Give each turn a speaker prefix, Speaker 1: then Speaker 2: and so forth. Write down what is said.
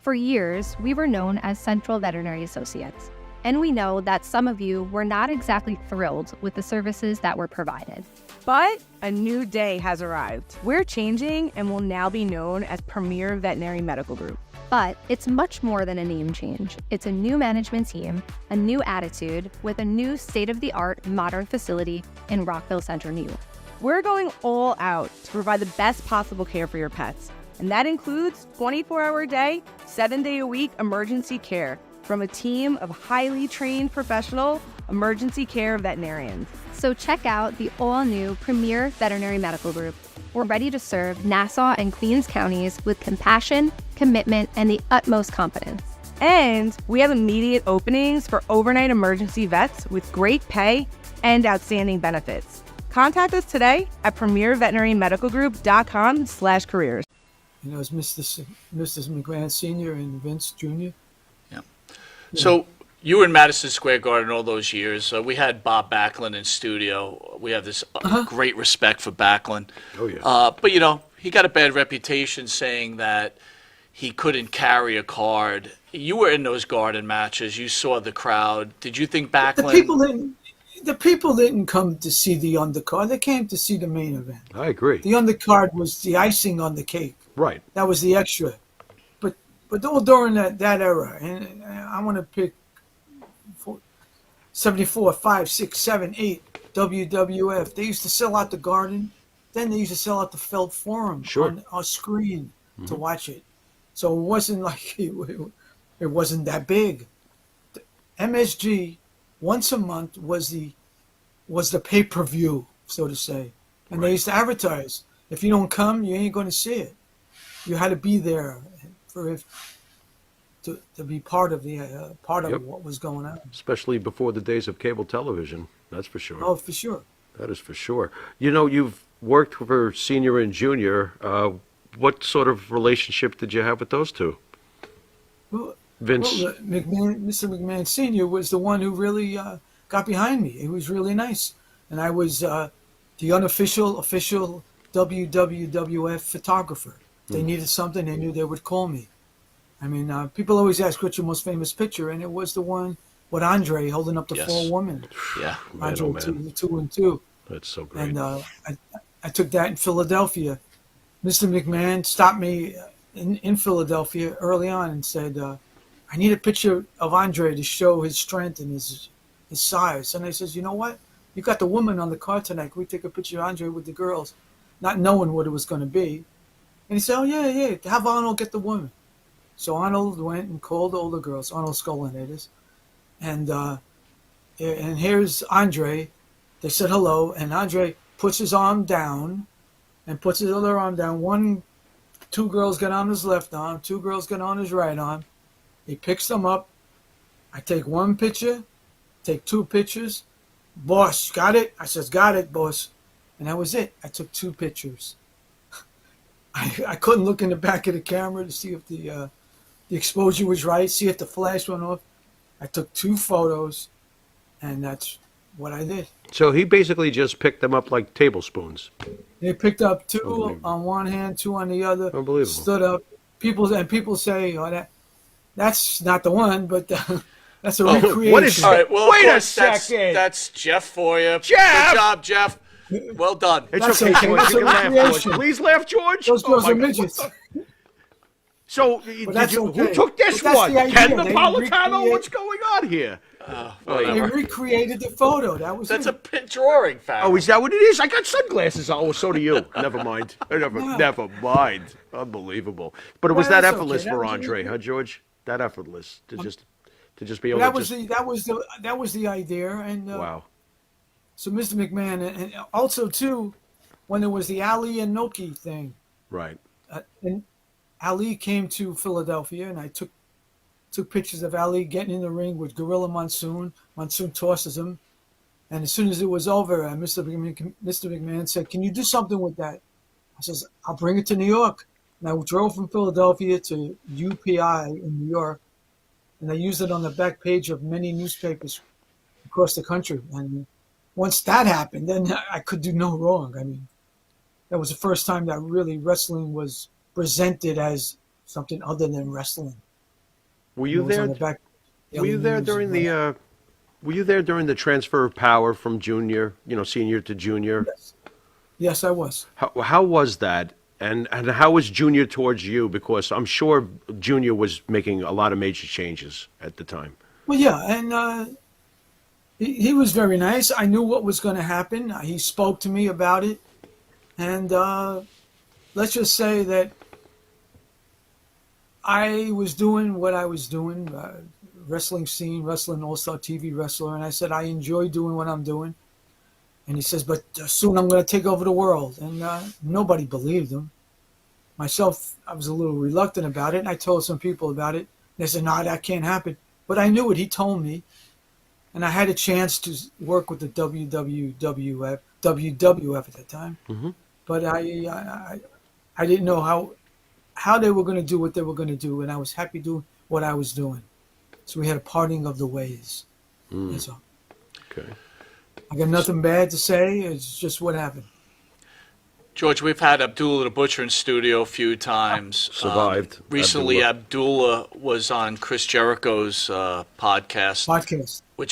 Speaker 1: For years, we were known as Central Veterinary Associates, and we know that some of you were not exactly thrilled with the services that were provided.
Speaker 2: But a new day has arrived. We're changing and will now be known as Premier Veterinary Medical Group.
Speaker 1: But it's much more than a name change. It's a new management team, a new attitude, with a new state-of-the-art modern facility in Rockville Center, New York.
Speaker 2: We're going all out to provide the best possible care for your pets. And that includes 24-hour-a-day, 7-day-a-week emergency care from a team of highly trained professional emergency care veterinarians.
Speaker 1: So check out the all-new Premier Veterinary Medical Group. We're ready to serve Nassau and Queens counties with compassion, commitment, and the utmost confidence.
Speaker 2: And we have immediate openings for overnight emergency vets with great pay and outstanding benefits. Contact us today at premierveterinarymedicalgroup.com/careers.
Speaker 3: You know, it's Mr. McMahon Sr. and Vince Jr.
Speaker 4: Yeah. So you were in Madison Square Garden all those years. We had Bob Backlund in studio. We have this great respect for Backlund.
Speaker 5: Oh, yeah.
Speaker 4: But, you know, he got a bad reputation saying that he couldn't carry a card. You were in those garden matches. You saw the crowd. Did you think Backlund...
Speaker 3: The people didn't come to see the undercard. They came to see the main event.
Speaker 5: I agree.
Speaker 3: The undercard was the icing on the cake.
Speaker 5: Right.
Speaker 3: That was the extra. But all during that era, and I want to pick 74, 5, 6, 7, 8, WWF. They used to sell out the garden. Then they used to sell out the Felt Forum on our screen to watch it. So it wasn't like it wasn't that big. The MSG once a month was the pay-per-view, so to say. And they used to advertise, if you don't come, you ain't going to see it. You had to be there to be part of what was going on.
Speaker 5: Especially before the days of cable television, that's for sure.
Speaker 3: Oh, for sure.
Speaker 5: That is for sure. You know, you've worked for Senior and Junior. What sort of relationship did you have with those two?
Speaker 3: Well,
Speaker 5: Vince?
Speaker 3: Well, Mr. McMahon Sr. was the one who really got behind me. He was really nice. And I was the official WWF photographer. If they needed something, they knew they would call me. I mean, people always ask what's your most famous picture, and it was the one with Andre holding up the four women.
Speaker 4: Yeah.
Speaker 3: Andre, two and two.
Speaker 5: That's so great.
Speaker 3: And I took that in Philadelphia. Mr. McMahon stopped me in Philadelphia early on and said, I need a picture of Andre to show his strength and his size. And I says, you know what? You got the woman on the card tonight. Can we take a picture of Andre with the girls? Not knowing what it was going to be. And he said, oh, yeah. Have Arnold get the woman. So Arnold went and called all the girls, Arnold Skolinator. And here's Andre. They said hello. And Andre puts his arm down and puts his other arm down. Two girls get on his left arm. Two girls get on his right arm. He picks them up. I take one picture, take two pictures. Boss, got it? I says, got it, boss. And that was it. I took two pictures. I couldn't look in the back of the camera to see if the exposure was right, see if the flash went off. I took two photos, and that's what I did.
Speaker 5: So he basically just picked them up like tablespoons.
Speaker 3: They picked up two on one hand, two on the other.
Speaker 5: Unbelievable.
Speaker 3: Stood up. People say, oh, that's not the one, but that's a recreation.
Speaker 5: What is?
Speaker 4: All right, well,
Speaker 5: wait
Speaker 4: of
Speaker 5: a
Speaker 4: course,
Speaker 5: second.
Speaker 4: That's Jeff for you.
Speaker 5: Jeff!
Speaker 4: Good job, Jeff. Well done.
Speaker 5: It's
Speaker 3: That's
Speaker 5: okay,
Speaker 3: okay.
Speaker 5: George.
Speaker 3: That's
Speaker 5: You
Speaker 3: a
Speaker 5: can laugh, George.
Speaker 3: recreation.
Speaker 5: Please laugh, George.
Speaker 3: Those girls
Speaker 5: my
Speaker 3: are
Speaker 5: God.
Speaker 3: midgets.
Speaker 5: So,
Speaker 3: that's
Speaker 5: who
Speaker 3: okay.
Speaker 5: took this
Speaker 3: But that's
Speaker 5: one?
Speaker 3: the idea.
Speaker 5: Ken
Speaker 3: They
Speaker 5: Napolitano? What's going on here?
Speaker 3: They
Speaker 4: Whatever.
Speaker 3: recreated the photo.
Speaker 4: That's a drawing fact.
Speaker 5: Oh, is that what it is? I got sunglasses on. Oh, so do you. Never mind. Never mind. Unbelievable. But it was
Speaker 3: Well,
Speaker 5: that
Speaker 3: that's
Speaker 5: effortless
Speaker 3: okay.
Speaker 5: for
Speaker 3: That was
Speaker 5: Andre,
Speaker 3: really
Speaker 5: huh, George? That effortless to just be able
Speaker 3: That
Speaker 5: to
Speaker 3: was that was the idea, and
Speaker 5: wow.
Speaker 3: So Mr. McMahon, and also too, when there was the Ali and Noki thing,
Speaker 5: Right.
Speaker 3: And Ali came to Philadelphia, and I took pictures of Ali getting in the ring with Gorilla Monsoon. Monsoon tosses him, and as soon as it was over, Mr. McMahon said, "Can you do something with that?" I says, "I'll bring it to New York." And I drove from Philadelphia to UPI in New York, and I used it on the back page of many newspapers across the country. And once that happened, then I could do no wrong. I mean, that was the first time that really wrestling was presented as something other than wrestling.
Speaker 5: Were
Speaker 3: It
Speaker 5: you
Speaker 3: was
Speaker 5: there?
Speaker 3: on the back.
Speaker 5: Were you
Speaker 3: Daily
Speaker 5: there
Speaker 3: News and
Speaker 5: during
Speaker 3: whatnot.
Speaker 5: the Were you there during the transfer of power from junior, senior to junior?
Speaker 3: Yes. Yes, I was.
Speaker 5: How was that? And how was junior towards you? Because I'm sure junior was making a lot of major changes at the time.
Speaker 3: Well, yeah, and he was very nice. I knew what was going to happen. He spoke to me about it, and let's just say that I was doing what I was doing, wrestling scene, wrestling all-star TV wrestler, and I said I enjoy doing what I'm doing. And he says, but soon I'm going to take over the world, and nobody believed him. Myself, I was a little reluctant about it, and I told some people about it. They said, no, that can't happen. But I knew it. He told me. And I had a chance to work with the WWF at that time.
Speaker 5: Hmm.
Speaker 3: But I didn't know how they were going to do what they were going to do, and I was happy doing what I was doing. So we had a parting of the ways. That's all.
Speaker 5: Okay.
Speaker 3: I got nothing bad to say. It's just what happened.
Speaker 4: George, we've had Abdullah the Butcher in studio a few times.
Speaker 5: Survived,
Speaker 4: Recently,
Speaker 5: Abdullah.
Speaker 4: Abdullah was on Chris Jericho's podcast,
Speaker 3: Podcast.
Speaker 4: which